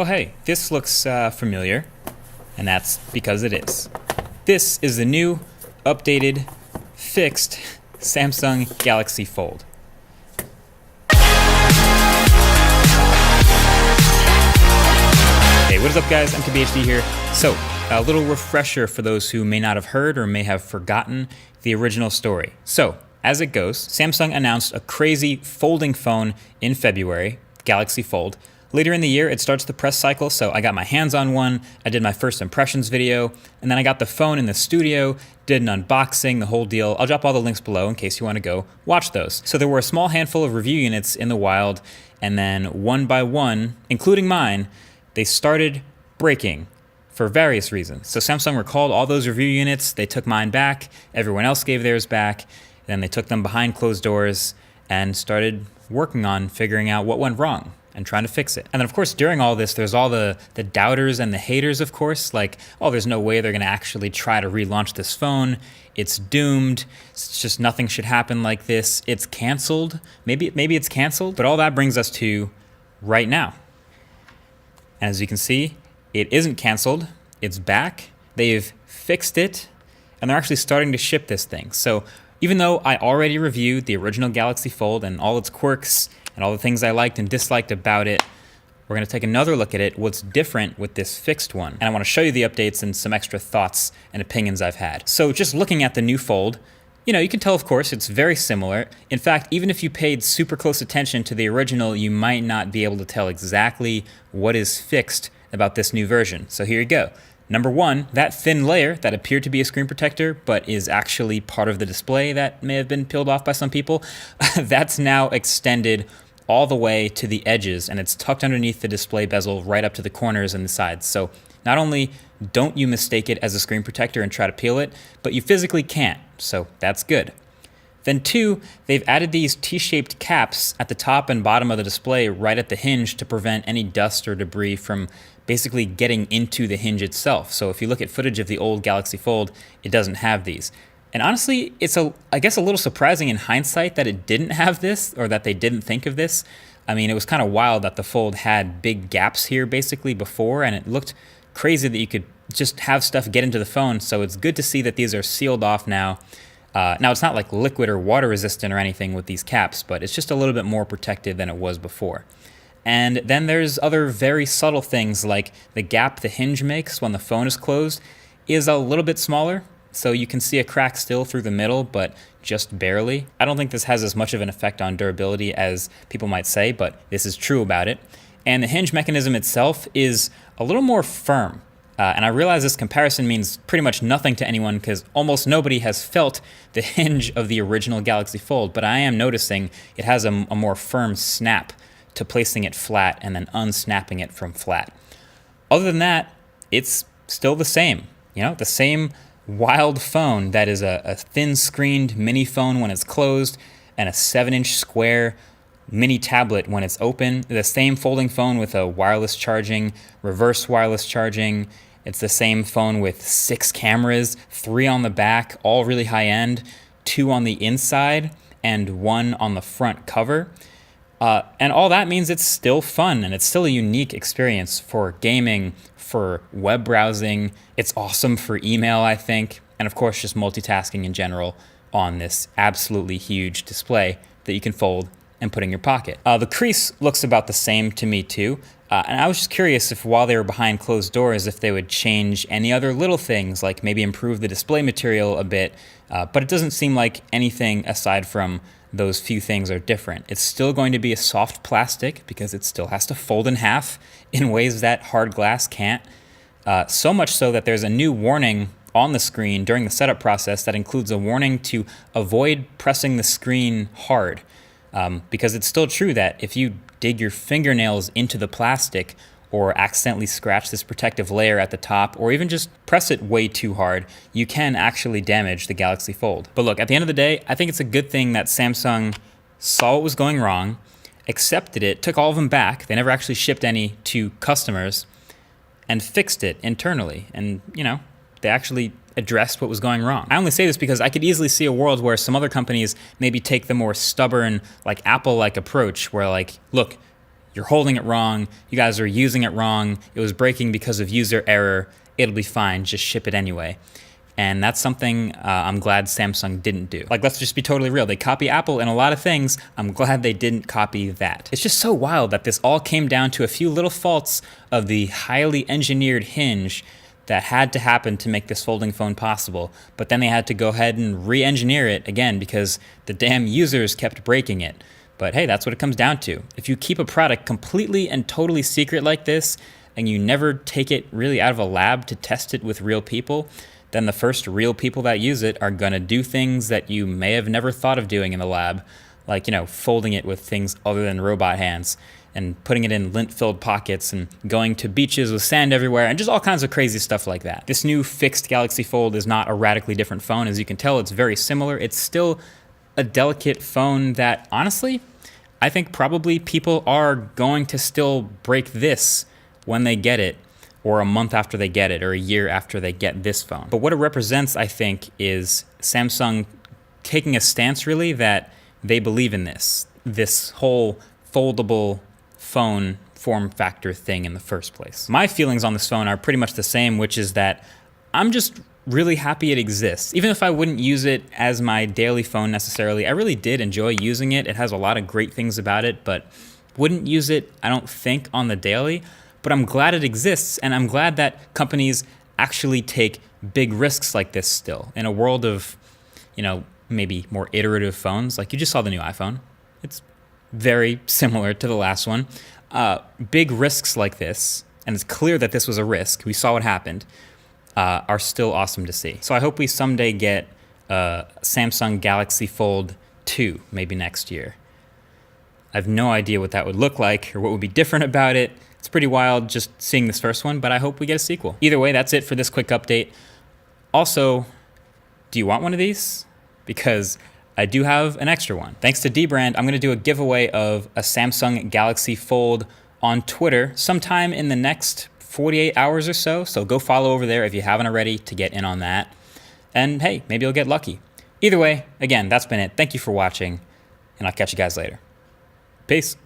Oh hey, this looks familiar, and that's because it is. This is the new, updated, fixed Samsung Galaxy Fold. Hey, what is up guys, MKBHD here. So, a little refresher for those who may not have heard or may have forgotten the original story. So, as it goes, Samsung announced a crazy folding phone in February, Galaxy Fold. Later in the year, it starts the press cycle, so I got my hands on one, I did my first impressions video, and then I got the phone in the studio, did an unboxing, the whole deal. I'll drop all the links below in case you want to go watch those. So there were a small handful of review units in the wild, and then one by one, including mine, they started breaking for various reasons. So Samsung recalled all those review units, they took mine back, everyone else gave theirs back, then they took them behind closed doors and started working on figuring out what went wrong and trying to fix it. And then of course, during all this, there's all the doubters and the haters, of course, like, oh, there's no way they're gonna actually try to relaunch this phone. It's doomed. It's just nothing should happen like this. It's canceled. Maybe it's canceled, but all that brings us to right now. And as you can see, it isn't canceled. It's back. They've fixed it, and they're actually starting to ship this thing. So even though I already reviewed the original Galaxy Fold and all its quirks and all the things I liked and disliked about it, we're gonna take another look at it, what's different with this fixed one. And I wanna show you the updates and some extra thoughts and opinions I've had. So just looking at the new Fold, you can tell, of course, it's very similar. In fact, even if you paid super close attention to the original, you might not be able to tell exactly what is fixed about this new version. So here you go. Number one, that thin layer that appeared to be a screen protector, but is actually part of the display that may have been peeled off by some people, that's now extended all the way to the edges, and it's tucked underneath the display bezel right up to the corners and the sides. So not only don't you mistake it as a screen protector and try to peel it, but you physically can't, so that's good. Then two, they've added these T-shaped caps at the top and bottom of the display right at the hinge to prevent any dust or debris from basically getting into the hinge itself. So if you look at footage of the old Galaxy Fold, it doesn't have these. And honestly, it's I guess a little surprising in hindsight that it didn't have this, or that they didn't think of this. I mean, it was kind of wild that the Fold had big gaps here basically before, and it looked crazy that you could just have stuff get into the phone. So it's good to see that these are sealed off now. Now it's not like liquid or water resistant or anything with these caps, but it's just a little bit more protective than it was before. And then there's other very subtle things, like the gap the hinge makes when the phone is closed is a little bit smaller. So you can see a crack still through the middle, but just barely. I don't think this has as much of an effect on durability as people might say, but this is true about it. And the hinge mechanism itself is a little more firm. And I realize this comparison means pretty much nothing to anyone because almost nobody has felt the hinge of the original Galaxy Fold, but I am noticing it has a more firm snap to placing it flat and then unsnapping it from flat. Other than that, it's still the same. The same wild phone that is a thin-screened mini phone when it's closed and a 7-inch square mini tablet when it's open. The same folding phone with a wireless charging, reverse wireless charging. It's the same phone with 6 cameras, 3 on the back, all really high-end, 2 on the inside, and 1 on the front cover. And all that means it's still fun, and it's still a unique experience for gaming, for web browsing. It's awesome for email, I think, and of course just multitasking in general on this absolutely huge display that you can fold and put in your pocket. The crease looks about the same to me too, and I was just curious if while they were behind closed doors, if they would change any other little things, like maybe improve the display material a bit, but it doesn't seem like anything aside from those few things are different. It's still going to be a soft plastic because it still has to fold in half in ways that hard glass can't. So much so that there's a new warning on the screen during the setup process that includes a warning to avoid pressing the screen hard. Because it's still true that if you dig your fingernails into the plastic or accidentally scratch this protective layer at the top, or even just press it way too hard, you can actually damage the Galaxy Fold. But look, at the end of the day, I think it's a good thing that Samsung saw what was going wrong, accepted it, took all of them back, they never actually shipped any to customers, and fixed it internally. And, they actually addressed what was going wrong. I only say this because I could easily see a world where some other companies maybe take the more stubborn, like Apple-like approach, where look, you're holding it wrong, you guys are using it wrong, it was breaking because of user error, it'll be fine, just ship it anyway. And that's something I'm glad Samsung didn't do. Like, let's just be totally real. They copy Apple in a lot of things. I'm glad they didn't copy that. It's just so wild that this all came down to a few little faults of the highly engineered hinge that had to happen to make this folding phone possible. But then they had to go ahead and re-engineer it again because the damn users kept breaking it. But hey, that's what it comes down to. If you keep a product completely and totally secret like this, and you never take it really out of a lab to test it with real people, then the first real people that use it are gonna do things that you may have never thought of doing in the lab, like, folding it with things other than robot hands, and putting it in lint-filled pockets, and going to beaches with sand everywhere, and just all kinds of crazy stuff like that. This new fixed Galaxy Fold is not a radically different phone. As you can tell, it's very similar. It's still a delicate phone that, honestly, I think probably people are going to still break this when they get it, or a month after they get it, or a year after they get this phone. But what it represents, I think, is Samsung taking a stance really that they believe in this whole foldable phone form factor thing in the first place. My feelings on this phone are pretty much the same, which is that I'm just really happy it exists. Even if I wouldn't use it as my daily phone necessarily, I really did enjoy using it. It has a lot of great things about it, but wouldn't use it, I don't think, on the daily. But I'm glad it exists, and I'm glad that companies actually take big risks like this still. In a world of, maybe more iterative phones, like you just saw the new iPhone. It's very similar to the last one. Big risks like this, and it's clear that this was a risk, we saw what happened, are still awesome to see. So I hope we someday get Samsung Galaxy Fold 2, maybe next year. I have no idea what that would look like or what would be different about it. It's pretty wild just seeing this first one, but I hope we get a sequel. Either way, that's it for this quick update. Also, do you want one of these? Because I do have an extra one. Thanks to Dbrand, I'm gonna do a giveaway of a Samsung Galaxy Fold on Twitter sometime in the next 48 hours or so. So go follow over there if you haven't already to get in on that. And hey, maybe you'll get lucky. Either way, again, that's been it. Thank you for watching, and I'll catch you guys later. Peace.